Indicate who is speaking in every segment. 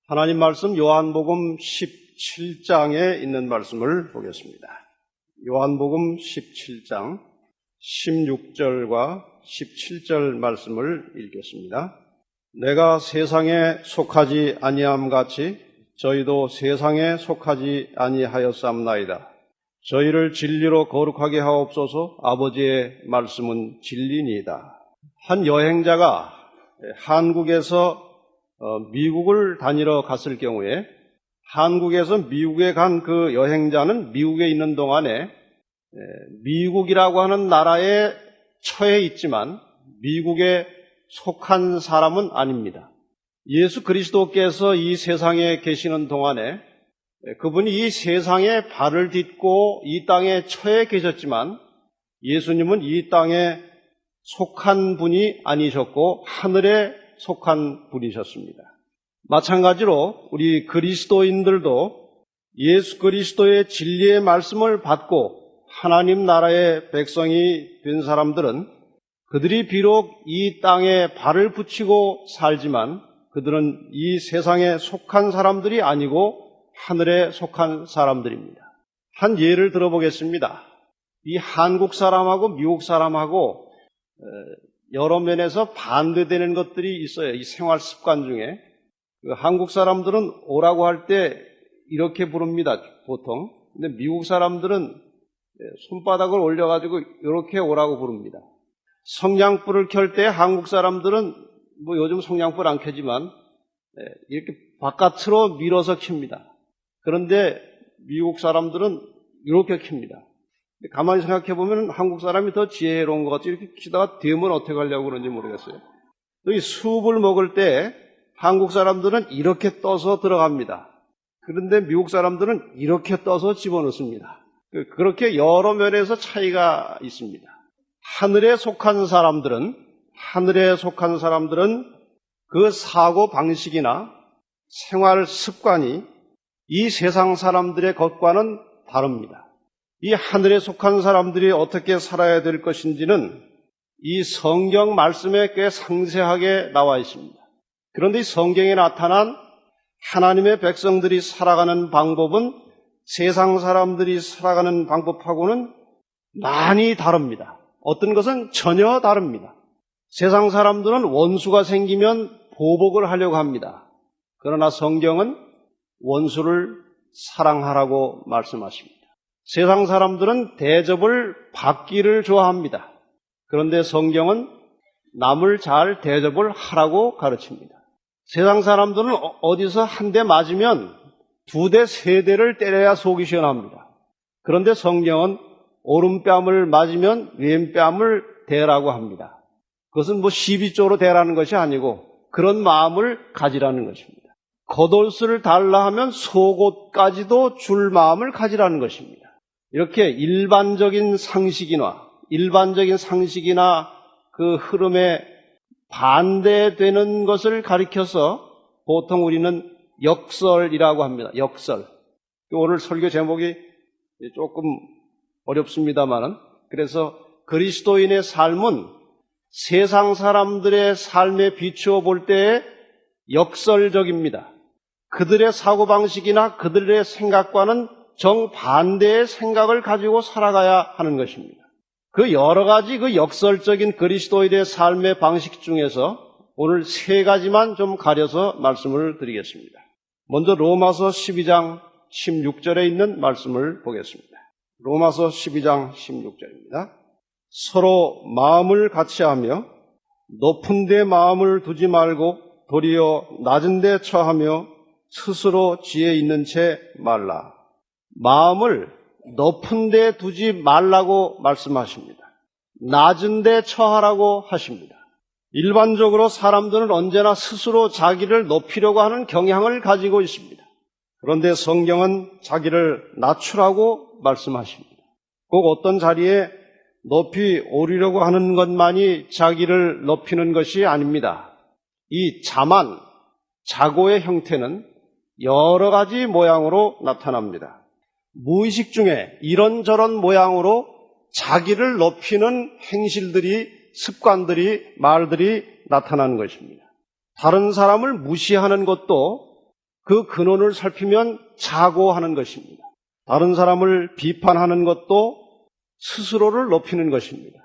Speaker 1: 하나님 말씀 요한복음 17장에 있는 말씀을 보겠습니다. 요한복음 17장 16절과 17절 말씀을 읽겠습니다. 내가 세상에 속하지 아니함 같이 저희도 세상에 속하지 아니하였사옵나이다. 저희를 진리로 거룩하게 하옵소서. 아버지의 말씀은 진리니이다. 한 여행자가 한국에서 미국을 다니러 갔을 경우에 한국에서 미국에 간 그 여행자는 미국에 있는 동안에 미국이라고 하는 나라에 처해 있지만 미국에 속한 사람은 아닙니다. 예수 그리스도께서 이 세상에 계시는 동안에 그분이 이 세상에 발을 딛고 이 땅에 처해 계셨지만 예수님은 이 땅에 속한 분이 아니셨고 하늘에 속한 분이셨습니다. 마찬가지로 우리 그리스도인들도 예수 그리스도의 진리의 말씀을 받고 하나님 나라의 백성이 된 사람들은 그들이 비록 이 땅에 발을 붙이고 살지만 그들은 이 세상에 속한 사람들이 아니고 하늘에 속한 사람들입니다. 한 예를 들어보겠습니다. 이 한국 사람하고 미국 사람하고 여러 면에서 반대되는 것들이 있어요. 이 생활 습관 중에. 한국 사람들은 오라고 할 때 이렇게 부릅니다, 보통. 근데 미국 사람들은 손바닥을 올려가지고 이렇게 오라고 부릅니다. 성냥불을 켤 때 한국 사람들은 요즘 성냥불 안 켜지만 이렇게 바깥으로 밀어서 켭니다. 그런데 미국 사람들은 이렇게 켭니다. 가만히 생각해 보면 한국 사람이 더 지혜로운 것 같아요. 이렇게 키다가 되면 어떻게 하려고 그러는지 모르겠어요. 또 이 숲을 먹을 때 한국 사람들은 이렇게 떠서 들어갑니다. 그런데 미국 사람들은 이렇게 떠서 집어넣습니다. 그렇게 여러 면에서 차이가 있습니다. 하늘에 속한 사람들은 그 사고 방식이나 생활 습관이 이 세상 사람들의 것과는 다릅니다. 이 하늘에 속한 사람들이 어떻게 살아야 될 것인지는 이 성경 말씀에 꽤 상세하게 나와 있습니다. 그런데 이 성경에 나타난 하나님의 백성들이 살아가는 방법은 세상 사람들이 살아가는 방법하고는 많이 다릅니다. 어떤 것은 전혀 다릅니다. 세상 사람들은 원수가 생기면 보복을 하려고 합니다. 그러나 성경은 원수를 사랑하라고 말씀하십니다. 세상 사람들은 대접을 받기를 좋아합니다. 그런데 성경은 남을 잘 대접을 하라고 가르칩니다. 세상 사람들은 어디서 한 대 맞으면 2대, 3대를 때려야 속이 시원합니다. 그런데 성경은 오른뺨을 맞으면 왼뺨을 대라고 합니다. 그것은 시비조로 대라는 것이 아니고 그런 마음을 가지라는 것입니다. 겉옷을 달라 하면 속옷까지도 줄 마음을 가지라는 것입니다. 이렇게 일반적인 상식이나 그 흐름에 반대되는 것을 가리켜서 보통 우리는 역설이라고 합니다. 역설. 오늘 설교 제목이 조금 어렵습니다만은 그래서 그리스도인의 삶은 세상 사람들의 삶에 비추어 볼 때에 역설적입니다. 그들의 사고방식이나 그들의 생각과는 정반대의 생각을 가지고 살아가야 하는 것입니다. 그 여러 가지 그 역설적인 그리스도인의 삶의 방식 중에서 오늘 3가지만 좀 가려서 말씀을 드리겠습니다. 먼저 로마서 12장 16절에 있는 말씀을 보겠습니다. 로마서 12장 16절입니다. 서로 마음을 같이하며 높은 데 마음을 두지 말고 도리어 낮은 데 처하며 스스로 지혜 있는 채 말라. 마음을 높은 데 두지 말라고 말씀하십니다. 낮은 데 처하라고 하십니다. 일반적으로 사람들은 언제나 스스로 자기를 높이려고 하는 경향을 가지고 있습니다. 그런데 성경은 자기를 낮추라고 말씀하십니다. 꼭 어떤 자리에 높이 오르려고 하는 것만이 자기를 높이는 것이 아닙니다. 이 자만, 자고의 형태는 여러 가지 모양으로 나타납니다. 무의식 중에 이런저런 모양으로 자기를 높이는 행실들이, 습관들이, 말들이 나타나는 것입니다. 다른 사람을 무시하는 것도 그 근원을 살피면 자고하는 것입니다. 다른 사람을 비판하는 것도 스스로를 높이는 것입니다.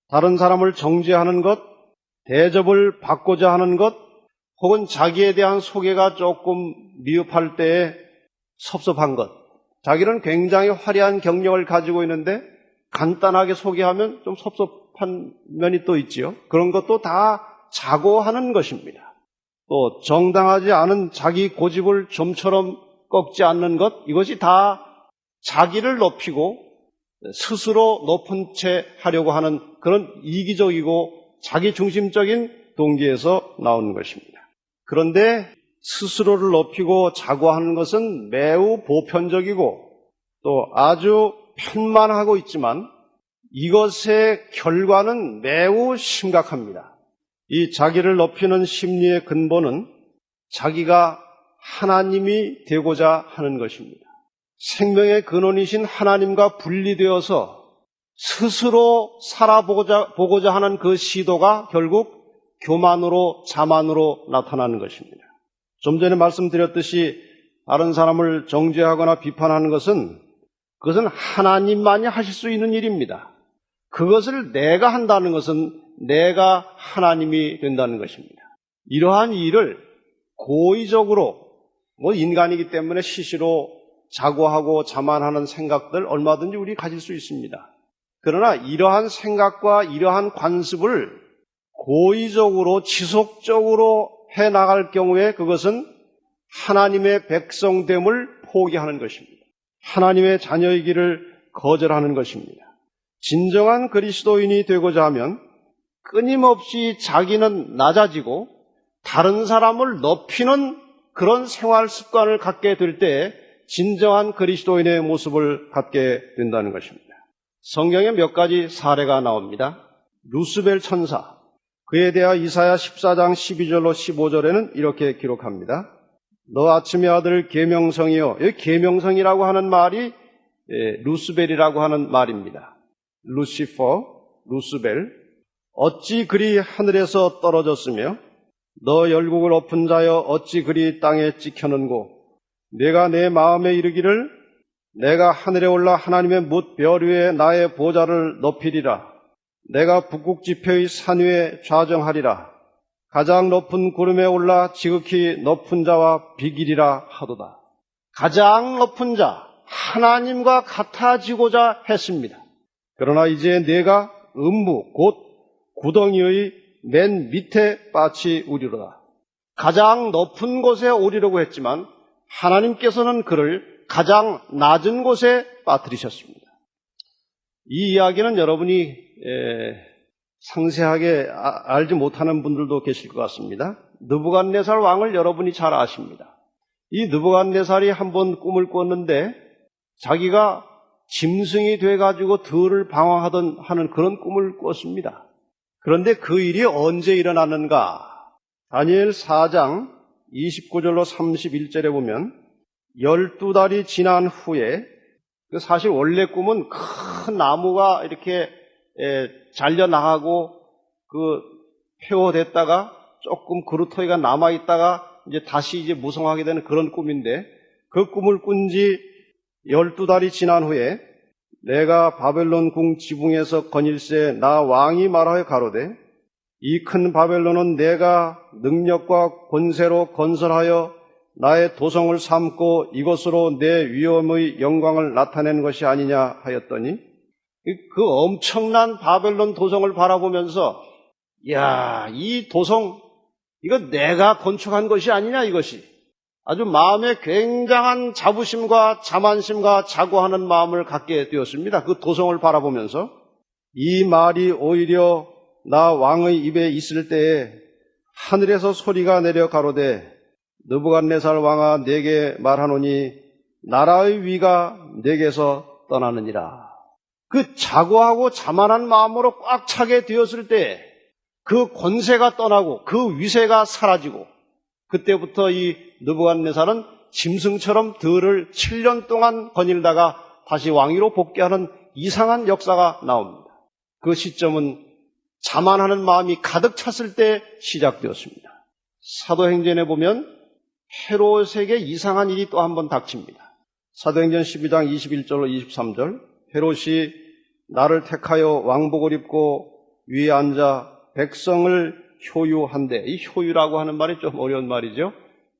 Speaker 1: 다른 사람을 정죄하는 것, 대접을 받고자 하는 것, 혹은 자기에 대한 소개가 조금 미흡할 때에 섭섭한 것. 자기는 굉장히 화려한 경력을 가지고 있는데 간단하게 소개하면 좀 섭섭한 면이 또 있지요. 그런 것도 다 자고하는 것입니다. 또 정당하지 않은 자기 고집을 좀처럼 꺾지 않는 것, 이것이 다 자기를 높이고 스스로 높은 채 하려고 하는 그런 이기적이고 자기중심적인 동기에서 나오는 것입니다. 그런데 스스로를 높이고 자고하는 것은 매우 보편적이고 또 아주 편만하고 있지만 이것의 결과는 매우 심각합니다. 이 자기를 높이는 심리의 근본은 자기가 하나님이 되고자 하는 것입니다. 생명의 근원이신 하나님과 분리되어서 스스로 살아보고자 하는 그 시도가 결국 교만으로 자만으로 나타나는 것입니다. 좀 전에 말씀드렸듯이 다른 사람을 정죄하거나 비판하는 것은 그것은 하나님만이 하실 수 있는 일입니다. 그것을 내가 한다는 것은 내가 하나님이 된다는 것입니다. 이러한 일을 고의적으로 인간이기 때문에 시시로 자고하고 자만하는 생각들 얼마든지 우리 가질 수 있습니다. 그러나 이러한 생각과 이러한 관습을 고의적으로 지속적으로 해나갈 경우에 그것은 하나님의 백성됨을 포기하는 것입니다. 하나님의 자녀이기를 거절하는 것입니다. 진정한 그리스도인이 되고자 하면 끊임없이 자기는 낮아지고 다른 사람을 높이는 그런 생활 습관을 갖게 될 때 진정한 그리스도인의 모습을 갖게 된다는 것입니다. 성경에 몇 가지 사례가 나옵니다. 루스벨 천사, 그에 대하 이사야 14장 12절로 15절에는 이렇게 기록합니다. 너 아침의 아들 계명성이여. 여기 계명성이라고 하는 말이 루스벨이라고 하는 말입니다. 루시퍼, 루스벨. 어찌 그리 하늘에서 떨어졌으며 너 열국을 엎은 자여 어찌 그리 땅에 찍혔는고 내가 내 마음에 이르기를 내가 하늘에 올라 하나님의 뭇별 위에 나의 보좌를 높이리라. 내가 북극 지표의 산 위에 좌정하리라. 가장 높은 구름에 올라 지극히 높은 자와 비기리라 하도다. 가장 높은 자, 하나님과 같아지고자 했습니다. 그러나 이제 내가 음부, 곧 구덩이의 맨 밑에 빠치 우리로다. 가장 높은 곳에 오리려고 했지만 하나님께서는 그를 가장 낮은 곳에 빠뜨리셨습니다. 이 이야기는 여러분이 상세하게 알지 못하는 분들도 계실 것 같습니다. 느부갓네살 왕을 여러분이 잘 아십니다. 이 느부갓네살이 한번 꿈을 꿨는데 자기가 짐승이 돼가지고 들을 방황하는 그런 꿈을 꿨습니다. 그런데 그 일이 언제 일어났는가? 다니엘 4장 29절로 31절에 보면 12달이 지난 후에 사실 원래 꿈은 큰 나무가 이렇게 잘려나가고 폐허됐다가 조금 그루터기가 남아있다가 이제 다시 무성하게 되는 그런 꿈인데 그 꿈을 꾼 지 12달이 지난 후에 내가 바벨론 궁 지붕에서 거닐세 나 왕이 말하여 가로되 이 큰 바벨론은 내가 능력과 권세로 건설하여 나의 도성을 삼고 이것으로 내 위엄의 영광을 나타내는 것이 아니냐 하였더니 그 엄청난 바벨론 도성을 바라보면서 야, 이 도성 이거 내가 건축한 것이 아니냐 이것이 아주 마음에 굉장한 자부심과 자만심과 자고하는 마음을 갖게 되었습니다. 그 도성을 바라보면서 이 말이 오히려 나 왕의 입에 있을 때에 하늘에서 소리가 내려 가로되 느부갓네살 왕아 내게 말하노니 나라의 위가 내게서 떠나느니라. 그 자고하고 자만한 마음으로 꽉 차게 되었을 때 그 권세가 떠나고 그 위세가 사라지고 그때부터 이 느부갓네살은 짐승처럼 들을 7년 동안 거닐다가 다시 왕위로 복귀하는 이상한 역사가 나옵니다. 그 시점은 자만하는 마음이 가득 찼을 때 시작되었습니다. 사도행전에 보면 헤롯에게 이상한 일이 또 한 번 닥칩니다. 사도행전 12장 21절로 23절, 헤롯이 나를 택하여 왕복을 입고 위에 앉아 백성을 효유한데, 이 효유라고 하는 말이 좀 어려운 말이죠.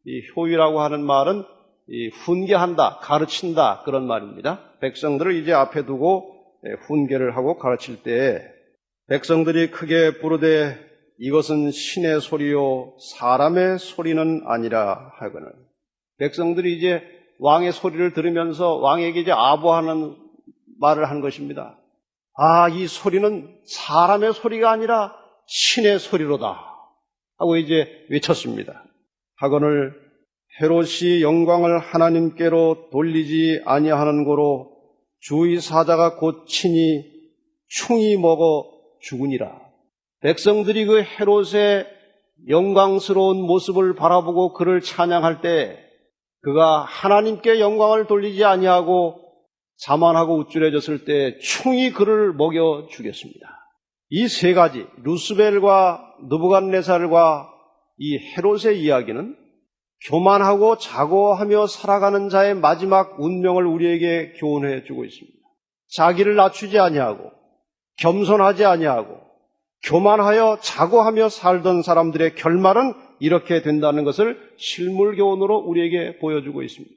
Speaker 1: 이 효유라고 하는 말은 이 훈계한다, 가르친다, 그런 말입니다. 백성들을 이제 앞에 두고 훈계를 하고 가르칠 때 백성들이 크게 부르되 이것은 신의 소리요 사람의 소리는 아니라 하거늘. 백성들이 이제 왕의 소리를 들으면서 왕에게 이제 아부하는 말을 한 것입니다. 아, 이 소리는 사람의 소리가 아니라 신의 소리로다 하고 이제 외쳤습니다. 하거늘 헤롯이 영광을 하나님께로 돌리지 아니하는 고로 주의 사자가 곧 친히 충이 먹어 죽으니라. 백성들이 그 헤롯의 영광스러운 모습을 바라보고 그를 찬양할 때 그가 하나님께 영광을 돌리지 아니하고 자만하고 우쭐해졌을 때 충이 그를 먹여 주겠습니다. 이 세 가지, 루스벨과 느부갓네살과 이 헤롯의 이야기는 교만하고 자고하며 살아가는 자의 마지막 운명을 우리에게 교훈해 주고 있습니다. 자기를 낮추지 아니하고 겸손하지 아니하고 교만하여 자고하며 살던 사람들의 결말은 이렇게 된다는 것을 실물 교훈으로 우리에게 보여주고 있습니다.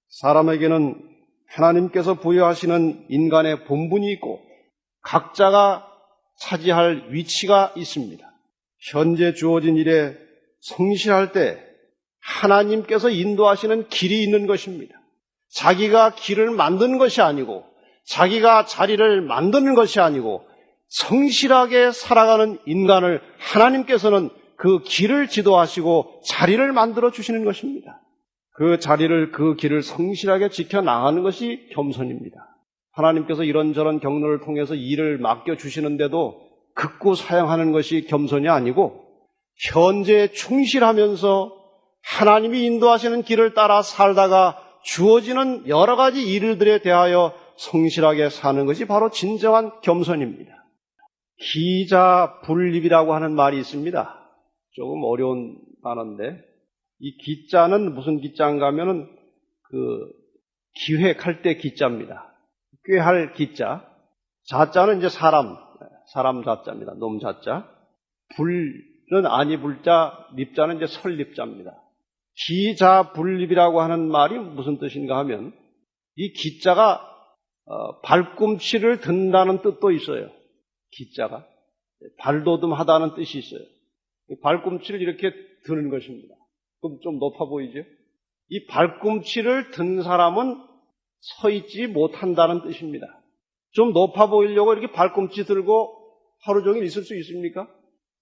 Speaker 1: 사람에게는 하나님께서 부여하시는 인간의 본분이 있고 각자가 차지할 위치가 있습니다. 현재 주어진 일에 성실할 때 하나님께서 인도하시는 길이 있는 것입니다. 자기가 길을 만드는 것이 아니고 자기가 자리를 만드는 것이 아니고 성실하게 살아가는 인간을 하나님께서는 그 길을 지도하시고 자리를 만들어 주시는 것입니다. 그 자리를, 그 길을 성실하게 지켜나가는 것이 겸손입니다. 하나님께서 이런저런 경로를 통해서 일을 맡겨주시는데도 극구 사양하는 것이 겸손이 아니고 현재에 충실하면서 하나님이 인도하시는 길을 따라 살다가 주어지는 여러 가지 일들에 대하여 성실하게 사는 것이 바로 진정한 겸손입니다. 기자분립이라고 하는 말이 있습니다. 조금 어려운 단어인데 이 기자는 무슨 기자인가 하면은 기획할 때 기자입니다. 꾀할 기자. 자자는 이제 사람 자자입니다. 놈 자자. 불은 아니 불자, 립자는 이제 설립자입니다. 기자분립이라고 하는 말이 무슨 뜻인가 하면 이 기자가 발꿈치를 든다는 뜻도 있어요. 기자가 발돋움하다는 뜻이 있어요. 발꿈치를 이렇게 드는 것입니다. 그럼 좀 높아 보이죠? 이 발꿈치를 든 사람은 서 있지 못한다는 뜻입니다. 좀 높아 보이려고 이렇게 발꿈치 들고 하루 종일 있을 수 있습니까?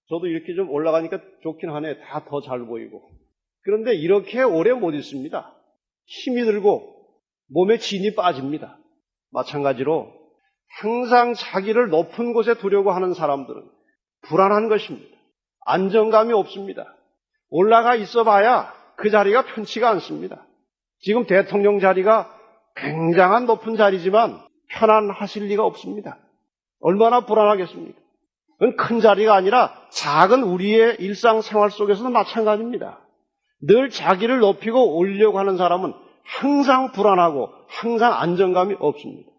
Speaker 1: 저도 이렇게 좀 올라가니까 좋긴 하네. 다 더 잘 보이고. 그런데 이렇게 오래 못 있습니다. 힘이 들고 몸에 진이 빠집니다. 마찬가지로 항상 자기를 높은 곳에 두려고 하는 사람들은 불안한 것입니다. 안정감이 없습니다. 올라가 있어 봐야 그 자리가 편치가 않습니다. 지금 대통령 자리가 굉장한 높은 자리지만 편안하실 리가 없습니다. 얼마나 불안하겠습니까? 그건 큰 자리가 아니라 작은 우리의 일상생활 속에서도 마찬가지입니다. 늘 자기를 높이고 올리려고 하는 사람은 항상 불안하고 항상 안정감이 없습니다.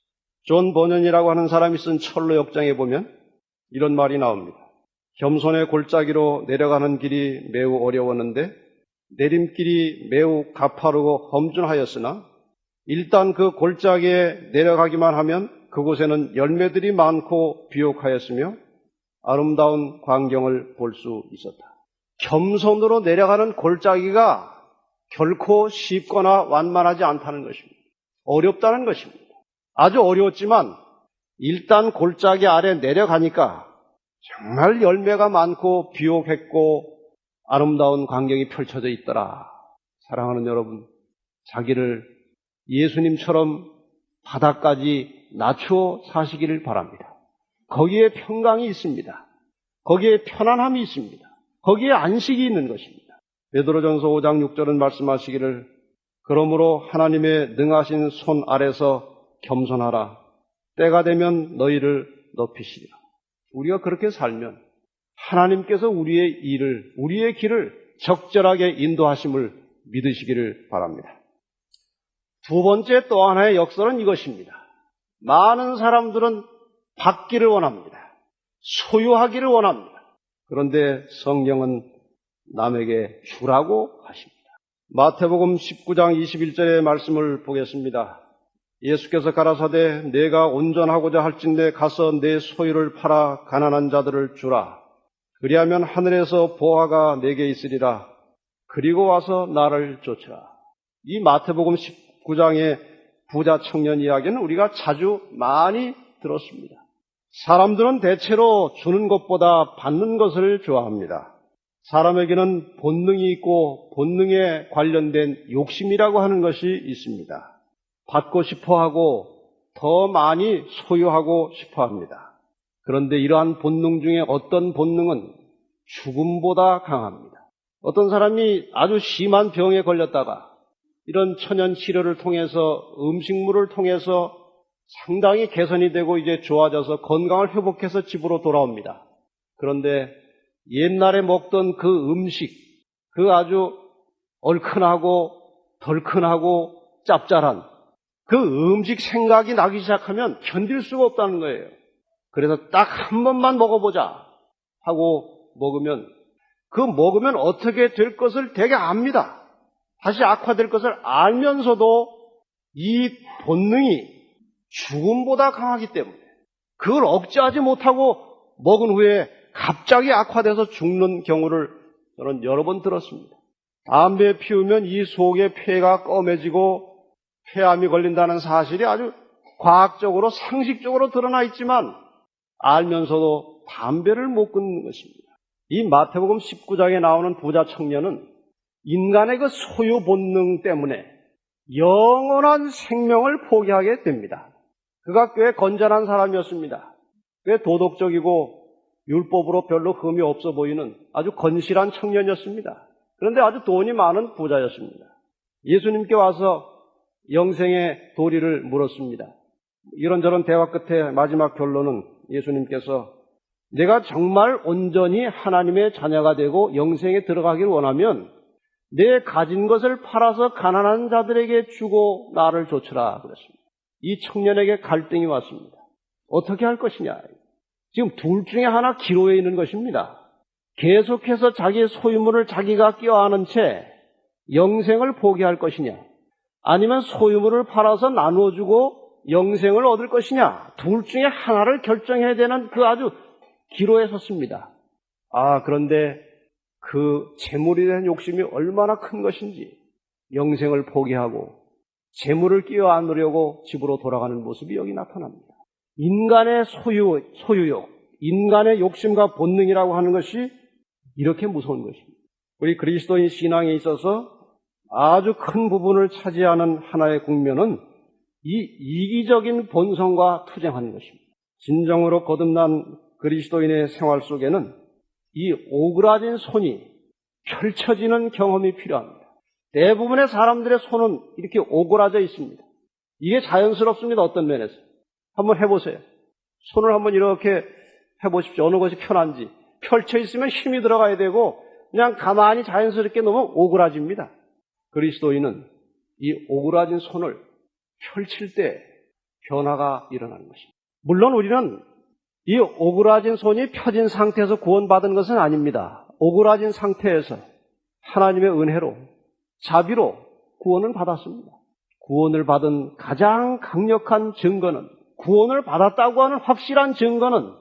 Speaker 1: 존 버년이라고 하는 사람이 쓴 철로 역장에 보면 이런 말이 나옵니다. 겸손의 골짜기로 내려가는 길이 매우 어려웠는데 내림길이 매우 가파르고 험준하였으나 일단 그 골짜기에 내려가기만 하면 그곳에는 열매들이 많고 비옥하였으며 아름다운 광경을 볼 수 있었다. 겸손으로 내려가는 골짜기가 결코 쉽거나 완만하지 않다는 것입니다. 어렵다는 것입니다. 아주 어려웠지만 일단 골짜기 아래 내려가니까 정말 열매가 많고 비옥했고 아름다운 광경이 펼쳐져 있더라. 사랑하는 여러분, 자기를 예수님처럼 바닥까지 낮추어 사시기를 바랍니다. 거기에 평강이 있습니다. 거기에 편안함이 있습니다. 거기에 안식이 있는 것입니다. 베드로전서 5장 6절은 말씀하시기를 그러므로 하나님의 능하신 손 아래서 겸손하라. 때가 되면 너희를 높이시리라. 우리가 그렇게 살면 하나님께서 우리의 일을, 우리의 길을 적절하게 인도하심을 믿으시기를 바랍니다. 두 번째 또 하나의 역설은 이것입니다. 많은 사람들은 받기를 원합니다. 소유하기를 원합니다. 그런데 성경은 남에게 주라고 하십니다. 마태복음 19장 21절의 말씀을 보겠습니다. 예수께서 가라사대 내가 온전하고자 할진대 가서 내 소유를 팔아 가난한 자들을 주라. 그리하면 하늘에서 보화가 내게 있으리라. 그리고 와서 나를 쫓으라. 이 마태복음 19장의 부자 청년 이야기는 우리가 자주 많이 들었습니다. 사람들은 대체로 주는 것보다 받는 것을 좋아합니다. 사람에게는 본능이 있고 본능에 관련된 욕심이라고 하는 것이 있습니다. 받고 싶어하고 더 많이 소유하고 싶어합니다. 그런데 이러한 본능 중에 어떤 본능은 죽음보다 강합니다. 어떤 사람이 아주 심한 병에 걸렸다가 이런 천연 치료를 통해서 음식물을 통해서 상당히 개선이 되고 이제 좋아져서 건강을 회복해서 집으로 돌아옵니다. 그런데 옛날에 먹던 그 음식, 그 아주 얼큰하고 덜큰하고 짭짤한 그 음식 생각이 나기 시작하면 견딜 수가 없다는 거예요. 그래서 딱 한 번만 먹어보자 하고 먹으면 어떻게 될 것을 되게 압니다. 다시 악화될 것을 알면서도 이 본능이 죽음보다 강하기 때문에 그걸 억제하지 못하고 먹은 후에 갑자기 악화돼서 죽는 경우를 저는 여러 번 들었습니다. 담배 피우면 이 속의 폐가 검해지고 폐암이 걸린다는 사실이 아주 과학적으로 상식적으로 드러나 있지만 알면서도 담배를 못 끊는 것입니다. 이 마태복음 19장에 나오는 부자 청년은 인간의 그 소유 본능 때문에 영원한 생명을 포기하게 됩니다. 그가 꽤 건전한 사람이었습니다. 꽤 도덕적이고 율법으로 별로 흠이 없어 보이는 아주 건실한 청년이었습니다. 그런데 아주 돈이 많은 부자였습니다. 예수님께 와서 영생의 도리를 물었습니다. 이런저런 대화 끝에 마지막 결론은 예수님께서 내가 정말 온전히 하나님의 자녀가 되고 영생에 들어가길 원하면 내 가진 것을 팔아서 가난한 자들에게 주고 나를 좇으라 그랬습니다. 이 청년에게 갈등이 왔습니다. 어떻게 할 것이냐. 지금 둘 중에 하나 기로에 있는 것입니다. 계속해서 자기의 소유물을 자기가 껴안은 채 영생을 포기할 것이냐, 아니면 소유물을 팔아서 나누어주고 영생을 얻을 것이냐, 둘 중에 하나를 결정해야 되는 그 아주 기로에 섰습니다. 그런데 그 재물에 대한 욕심이 얼마나 큰 것인지 영생을 포기하고 재물을 끼어안으려고 집으로 돌아가는 모습이 여기 나타납니다. 인간의 소유욕, 인간의 욕심과 본능이라고 하는 것이 이렇게 무서운 것입니다. 우리 그리스도인 신앙에 있어서 아주 큰 부분을 차지하는 하나의 국면은 이 이기적인 본성과 투쟁하는 것입니다. 진정으로 거듭난 그리스도인의 생활 속에는 이 오그라진 손이 펼쳐지는 경험이 필요합니다. 대부분의 사람들의 손은 이렇게 오그라져 있습니다. 이게 자연스럽습니다. 어떤 면에서. 한번 해보세요. 손을 한번 이렇게 해보십시오. 어느 것이 편한지. 펼쳐 있으면 힘이 들어가야 되고 그냥 가만히 자연스럽게 놓으면 오그라집니다. 그리스도인은 이 오그라진 손을 펼칠 때 변화가 일어나는 것입니다. 물론 우리는 이 오그라진 손이 펴진 상태에서 구원받은 것은 아닙니다. 오그라진 상태에서 하나님의 은혜로, 자비로 구원을 받았습니다. 구원을 받은 가장 강력한 증거는, 구원을 받았다고 하는 확실한 증거는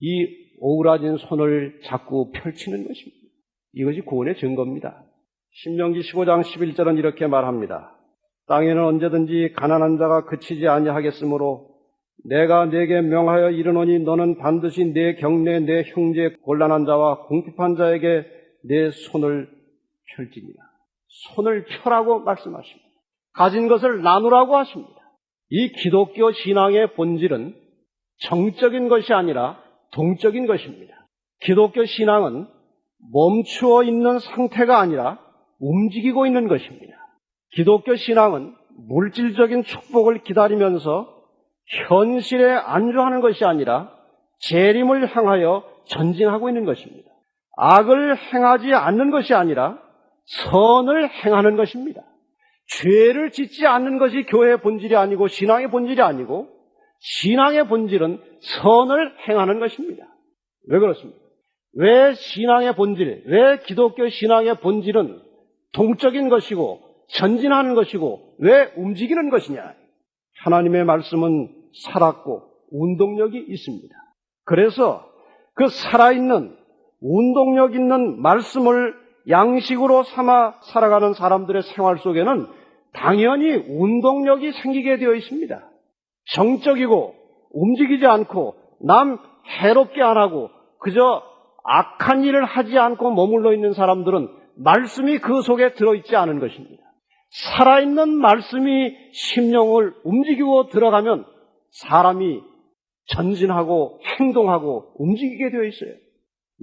Speaker 1: 이 오그라진 손을 자꾸 펼치는 것입니다. 이것이 구원의 증거입니다. 신명기 15장 11절은 이렇게 말합니다. 땅에는 언제든지 가난한 자가 그치지 아니하겠으므로 내가 네게 명하여 이르노니 너는 반드시 내 경내 내 형제 곤란한 자와 궁핍한 자에게 내 손을 펼지니라. 손을 펴라고 말씀하십니다. 가진 것을 나누라고 하십니다. 이 기독교 신앙의 본질은 정적인 것이 아니라 동적인 것입니다. 기독교 신앙은 멈추어 있는 상태가 아니라 움직이고 있는 것입니다. 기독교 신앙은 물질적인 축복을 기다리면서 현실에 안주하는 것이 아니라 재림을 향하여 전진하고 있는 것입니다. 악을 행하지 않는 것이 아니라 선을 행하는 것입니다. 죄를 짓지 않는 것이 교회의 본질이 아니고 신앙의 본질이 아니고 신앙의 본질은 선을 행하는 것입니다. 왜 그렇습니까? 왜 신앙의 본질, 왜 기독교 신앙의 본질은 동적인 것이고 전진하는 것이고 왜 움직이는 것이냐? 하나님의 말씀은 살았고 운동력이 있습니다. 그래서 그 살아있는 운동력 있는 말씀을 양식으로 삼아 살아가는 사람들의 생활 속에는 당연히 운동력이 생기게 되어 있습니다. 정적이고 움직이지 않고 남 해롭게 안 하고 그저 악한 일을 하지 않고 머물러 있는 사람들은 말씀이 그 속에 들어있지 않은 것입니다. 살아있는 말씀이 심령을 움직이고 들어가면 사람이 전진하고 행동하고 움직이게 되어 있어요.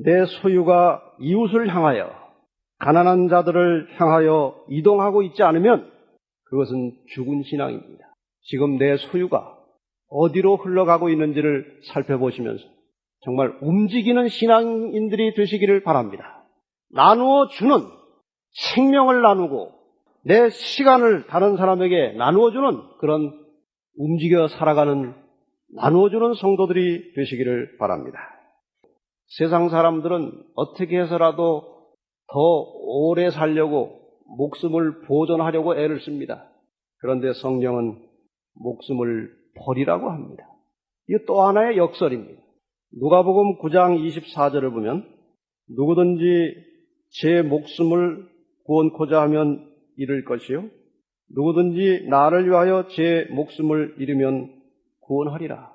Speaker 1: 내 소유가 이웃을 향하여 가난한 자들을 향하여 이동하고 있지 않으면 그것은 죽은 신앙입니다. 지금 내 소유가 어디로 흘러가고 있는지를 살펴보시면서 정말 움직이는 신앙인들이 되시기를 바랍니다. 나누어 주는 생명을 나누고 내 시간을 다른 사람에게 나누어 주는 그런 움직여 살아가는 나누어 주는 성도들이 되시기를 바랍니다. 세상 사람들은 어떻게 해서라도 더 오래 살려고 목숨을 보존하려고 애를 씁니다. 그런데 성경은 목숨을 버리라고 합니다. 이게 또 하나의 역설입니다. 누가복음 9장 24절을 보면 누구든지 제 목숨을 구원코자 하면 잃을 것이요 누구든지 나를 위하여 제 목숨을 잃으면 구원하리라.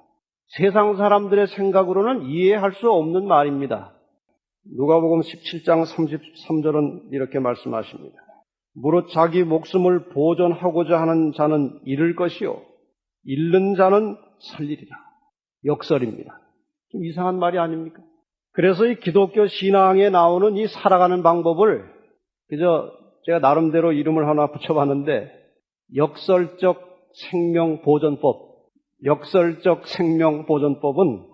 Speaker 1: 세상 사람들의 생각으로는 이해할 수 없는 말입니다. 누가복음 17장 33절은 이렇게 말씀하십니다. 무릇 자기 목숨을 보존하고자 하는 자는 잃을 것이요 잃는 자는 살리리라. 역설입니다. 좀 이상한 말이 아닙니까? 그래서 이 기독교 신앙에 나오는 이 살아가는 방법을 그저 제가 나름대로 이름을 하나 붙여봤는데 역설적 생명보존법. 역설적 생명보존법은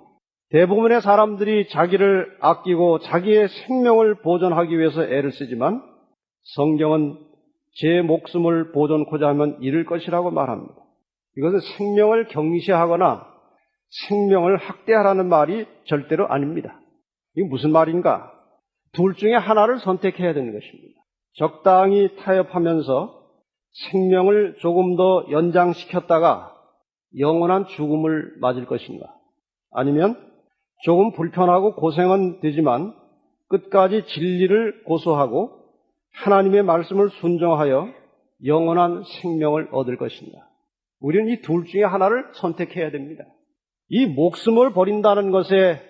Speaker 1: 대부분의 사람들이 자기를 아끼고 자기의 생명을 보존하기 위해서 애를 쓰지만 성경은 제 목숨을 보존코자 하면 잃을 것이라고 말합니다. 이것은 생명을 경시하거나 생명을 학대하라는 말이 절대로 아닙니다. 이게 무슨 말인가? 둘 중에 하나를 선택해야 되는 것입니다. 적당히 타협하면서 생명을 조금 더 연장시켰다가 영원한 죽음을 맞을 것인가? 아니면 조금 불편하고 고생은 되지만 끝까지 진리를 고소하고 하나님의 말씀을 순종하여 영원한 생명을 얻을 것인가? 우리는 이 둘 중에 하나를 선택해야 됩니다. 이 목숨을 버린다는 것의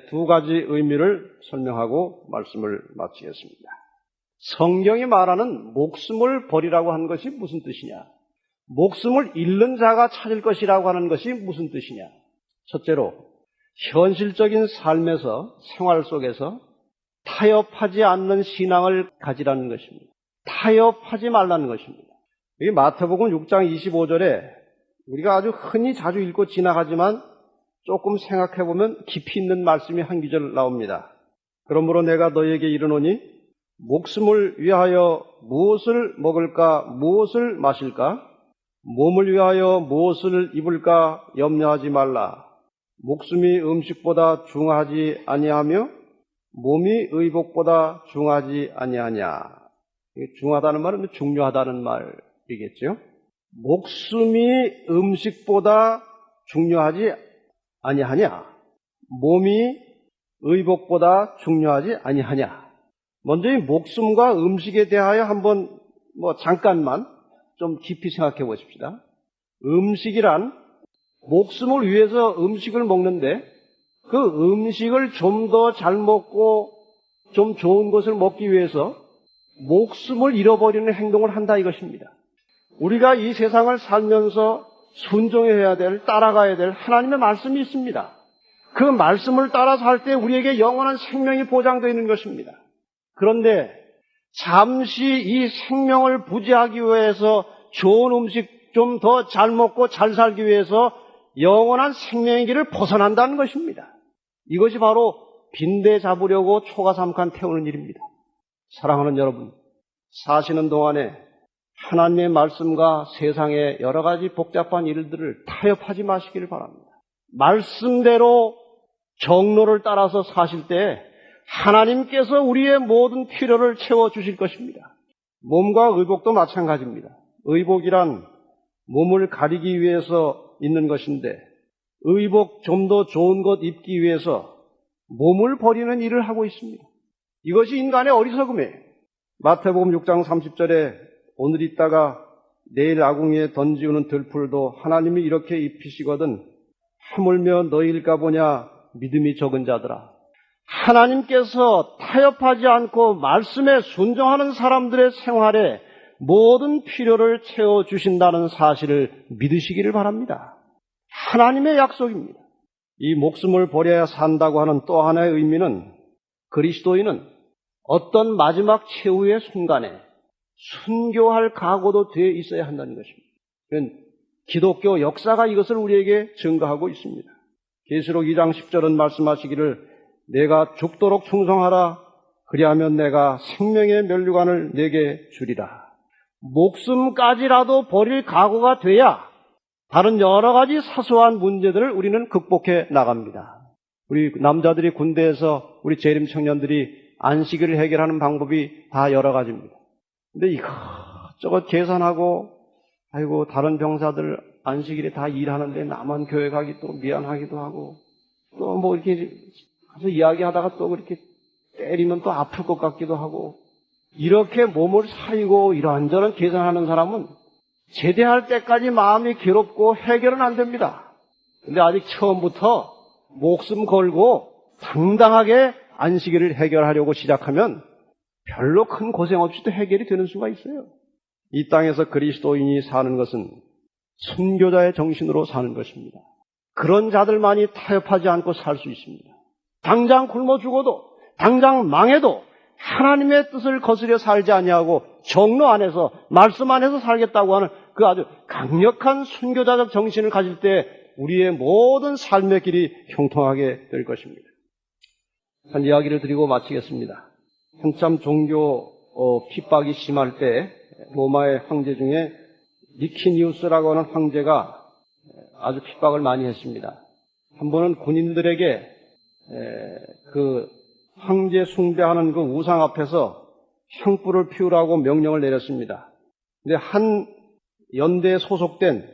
Speaker 1: 두 가지 의미를 설명하고 말씀을 마치겠습니다. 성경이 말하는 목숨을 버리라고 하는 것이 무슨 뜻이냐? 목숨을 잃는 자가 찾을 것이라고 하는 것이 무슨 뜻이냐? 첫째로 현실적인 삶에서 생활 속에서 타협하지 않는 신앙을 가지라는 것입니다. 타협하지 말라는 것입니다. 이 마태복음 6장 25절에 우리가 아주 흔히 자주 읽고 지나가지만 조금 생각해보면 깊이 있는 말씀이 한 구절 나옵니다. 그러므로 내가 너희에게 이르노니 목숨을 위하여 무엇을 먹을까 무엇을 마실까 몸을 위하여 무엇을 입을까 염려하지 말라. 목숨이 음식보다 중하지 아니하며 몸이 의복보다 중하지 아니하냐. 중하다는 말은 중요하다는 말이겠죠. 목숨이 음식보다 중요하지 아니하냐. 몸이 의복보다 중요하지 아니하냐. 먼저 이 목숨과 음식에 대하여 한번 잠깐만 좀 깊이 생각해 보십시다. 음식이란 목숨을 위해서 음식을 먹는데 그 음식을 좀 더 잘 먹고 좀 좋은 것을 먹기 위해서 목숨을 잃어버리는 행동을 한다 이것입니다. 우리가 이 세상을 살면서 순종해야 될, 따라가야 될 하나님의 말씀이 있습니다. 그 말씀을 따라 살 때 우리에게 영원한 생명이 보장되어 있는 것입니다. 그런데 잠시 이 생명을 부지하기 위해서 좋은 음식 좀 더 잘 먹고 잘 살기 위해서 영원한 생명의 길을 벗어난다는 것입니다. 이것이 바로 빈대 잡으려고 초가삼간 태우는 일입니다. 사랑하는 여러분, 사시는 동안에 하나님의 말씀과 세상의 여러 가지 복잡한 일들을 타협하지 마시기를 바랍니다. 말씀대로 정로를 따라서 사실 때 하나님께서 우리의 모든 필요를 채워주실 것입니다. 몸과 의복도 마찬가지입니다. 의복이란 몸을 가리기 위해서 있는 것인데 의복 좀 더 좋은 것 입기 위해서 몸을 버리는 일을 하고 있습니다. 이것이 인간의 어리석음이에요. 마태복음 6장 30절에 오늘 있다가 내일 아궁이에 던지우는 들풀도 하나님이 이렇게 입히시거든 하물며 너희일까 보냐 믿음이 적은 자들아. 하나님께서 타협하지 않고 말씀에 순종하는 사람들의 생활에 모든 필요를 채워주신다는 사실을 믿으시기를 바랍니다. 하나님의 약속입니다. 이 목숨을 버려야 산다고 하는 또 하나의 의미는 그리스도인은 어떤 마지막 최후의 순간에 순교할 각오도 되어 있어야 한다는 것입니다. 기독교 역사가 이것을 우리에게 증거하고 있습니다. 계시록 2장 10절은 말씀하시기를 내가 죽도록 충성하라 그리하면 내가 생명의 면류관을 내게 주리라. 목숨까지라도 버릴 각오가 돼야 다른 여러 가지 사소한 문제들을 우리는 극복해 나갑니다. 우리 남자들이 군대에서 우리 재림 청년들이 안식일을 해결하는 방법이 다 여러 가지입니다. 근데 이것저것 계산하고 아이고 다른 병사들 안식일에 다 일하는데 나만 교회 가기 또 미안하기도 하고 또 뭐 이렇게 가서 이야기하다가 또 그렇게 때리면 또 아플 것 같기도 하고 이렇게 몸을 사리고 이런저런 계산하는 사람은 제대할 때까지 마음이 괴롭고 해결은 안 됩니다. 근데 아직 처음부터 목숨 걸고 당당하게 안식일을 해결하려고 시작하면 별로 큰 고생 없이도 해결이 되는 수가 있어요. 이 땅에서 그리스도인이 사는 것은 순교자의 정신으로 사는 것입니다. 그런 자들만이 타협하지 않고 살 수 있습니다. 당장 굶어 죽어도 당장 망해도 하나님의 뜻을 거스려 살지 아니하고 정로 안에서 말씀 안에서 살겠다고 하는 그 아주 강력한 순교자적 정신을 가질 때 우리의 모든 삶의 길이 형통하게 될 것입니다. 한 이야기를 드리고 마치겠습니다. 한참 종교 핍박이 심할 때 로마의 황제 중에 니키니우스라고 하는 황제가 아주 핍박을 많이 했습니다. 한 번은 군인들에게 그 황제 숭배하는 그 우상 앞에서 향불을 피우라고 명령을 내렸습니다. 근데 한 연대에 소속된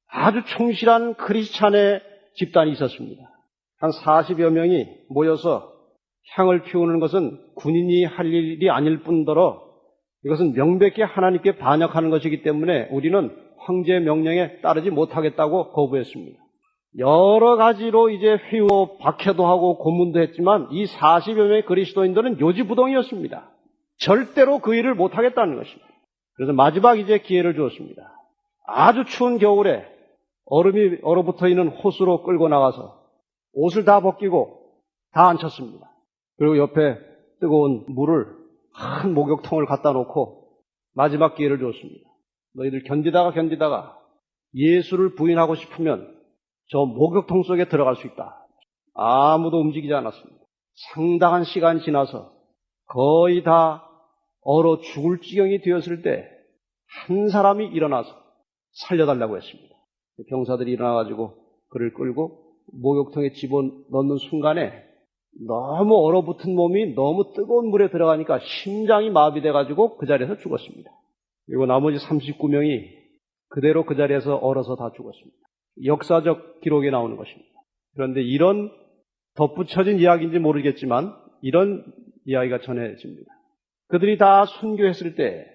Speaker 1: 아주 충실한 크리스찬의 집단이 있었습니다. 한 40여 명이 모여서 향을 피우는 것은 군인이 할 일이 아닐 뿐더러 이것은 명백히 하나님께 반역하는 것이기 때문에 우리는 황제의 명령에 따르지 못하겠다고 거부했습니다. 여러 가지로 이제 회유도 박해도 하고 고문도 했지만 이 40여 명의 그리스도인들은 요지부동이었습니다. 절대로 그 일을 못하겠다는 것입니다. 그래서 마지막 이제 기회를 주었습니다. 아주 추운 겨울에 얼음이 얼어붙어 있는 호수로 끌고 나가서 옷을 다 벗기고 다 앉혔습니다. 그리고 옆에 뜨거운 물을 큰 목욕통을 갖다 놓고 마지막 기회를 주었습니다. 너희들 견디다가 예수를 부인하고 싶으면 저 목욕통 속에 들어갈 수 있다. 아무도 움직이지 않았습니다. 상당한 시간이 지나서 거의 다 얼어 죽을 지경이 되었을 때 한 사람이 일어나서 살려달라고 했습니다. 병사들이 일어나가지고 그를 끌고 목욕통에 집어넣는 순간에 너무 얼어붙은 몸이 너무 뜨거운 물에 들어가니까 심장이 마비돼가지고 그 자리에서 죽었습니다. 그리고 나머지 39명이 그대로 그 자리에서 얼어서 다 죽었습니다. 역사적 기록에 나오는 것입니다. 그런데 이런 덧붙여진 이야기인지 모르겠지만 이런 이야기가 전해집니다. 그들이 다 순교했을 때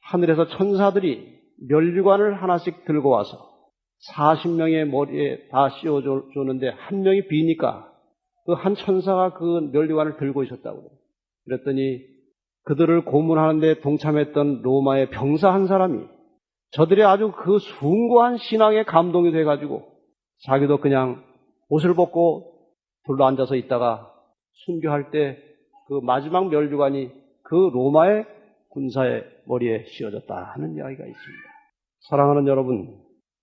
Speaker 1: 하늘에서 천사들이 면류관을 하나씩 들고 와서 40명의 머리에 다 씌워줬는데 한 명이 비니까 그 한 천사가 그 면류관을 들고 있었다고. 그랬더니 그들을 고문하는데 동참했던 로마의 병사 한 사람이 저들의 아주 그 숭고한 신앙에 감동이 돼가지고 자기도 그냥 옷을 벗고 둘러 앉아서 있다가 순교할 때 그 마지막 면류관이 그 로마의 군사의 머리에 씌워졌다 하는 이야기가 있습니다. 사랑하는 여러분,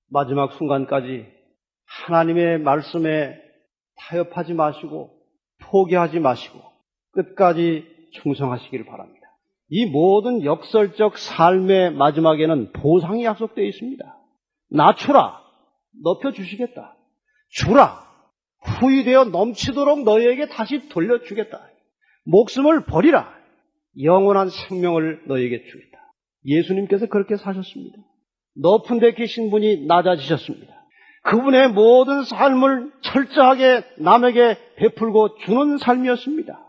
Speaker 1: 마지막 순간까지 하나님의 말씀에 타협하지 마시고 포기하지 마시고 끝까지 충성하시기를 바랍니다. 이 모든 역설적 삶의 마지막에는 보상이 약속되어 있습니다. 낮추라, 높여주시겠다. 주라, 후이되어 넘치도록 너희에게 다시 돌려주겠다. 목숨을 버리라, 영원한 생명을 너희에게 주겠다. 예수님께서 그렇게 사셨습니다. 높은 데 계신 분이 낮아지셨습니다. 그분의 모든 삶을 철저하게 남에게 베풀고 주는 삶이었습니다.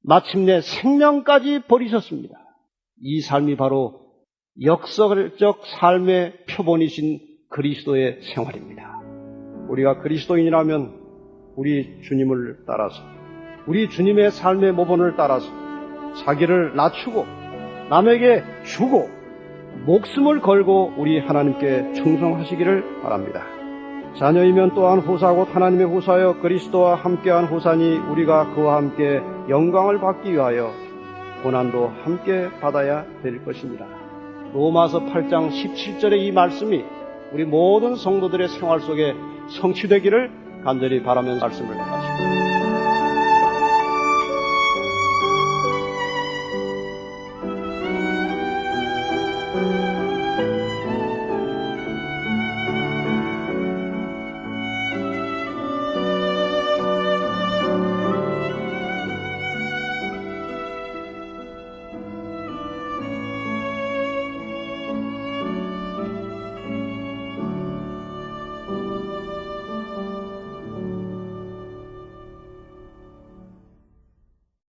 Speaker 1: 마침내 생명까지 버리셨습니다. 이 삶이 바로 역설적 삶의 표본이신 그리스도의 생활입니다. 우리가 그리스도인이라면 우리 주님을 따라서, 우리 주님의 삶의 모본을 따라서 자기를 낮추고 남에게 주고 목숨을 걸고 우리 하나님께 충성하시기를 바랍니다. 자녀이면 또한 후사고 하나님의 후사여 그리스도와 함께한 후사니 우리가 그와 함께 영광을 받기 위하여 고난도 함께 받아야 될 것입니다. 로마서 8장 17절의 이 말씀이 우리 모든 성도들의 생활 속에 성취되기를 간절히 바라면서 말씀을 마칩니다.